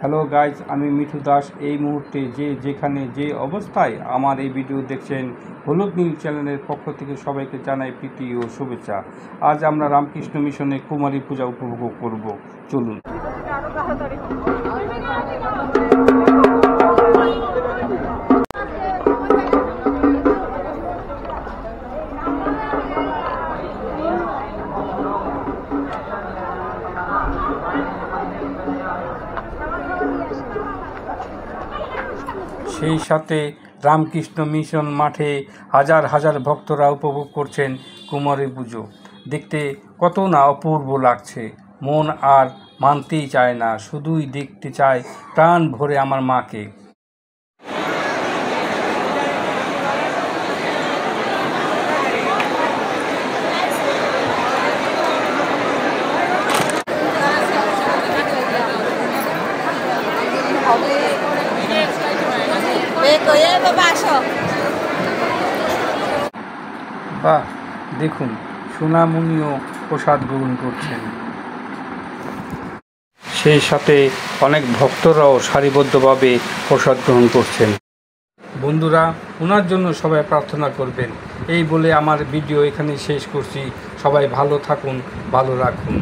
Hello guys, আমি মিঠু দাস। এই মুহূর্তে যেখানে যে অবস্থায় আমার এই ভিডিও দেখছেন, হলুদ নীল চ্যানেলের পক্ষ থেকে সবাইকে জানাই প্রীতি ও শুভেচ্ছা। আজ আমরা রামকৃষ্ণ মিশনে কুমারী পূজা উপভোগ করব। চলুন। সেই সাথে রামকৃষ্ণ মিশন মাঠে হাজার হাজার ভক্তরা উপভোগ করছেন কুমারী পুজো। দেখতে কত না অপূর্ব লাগছে, মন আর মানতেই চায় না, শুধুই দেখতে চায় প্রাণ ভরে আমার মাকে। বাহ, দেখুন সোনামণিও প্রসাদ গ্রহণ করছেন। সেই সাথে অনেক ভক্তরাও সারিবদ্ধভাবে প্রসাদ গ্রহণ করছেন। বন্ধুরা, ওনার জন্য সবাই প্রার্থনা করবেন। এই বলে আমার ভিডিও এখানে শেষ করছি। সবাই ভালো থাকুন, ভালো রাখুন।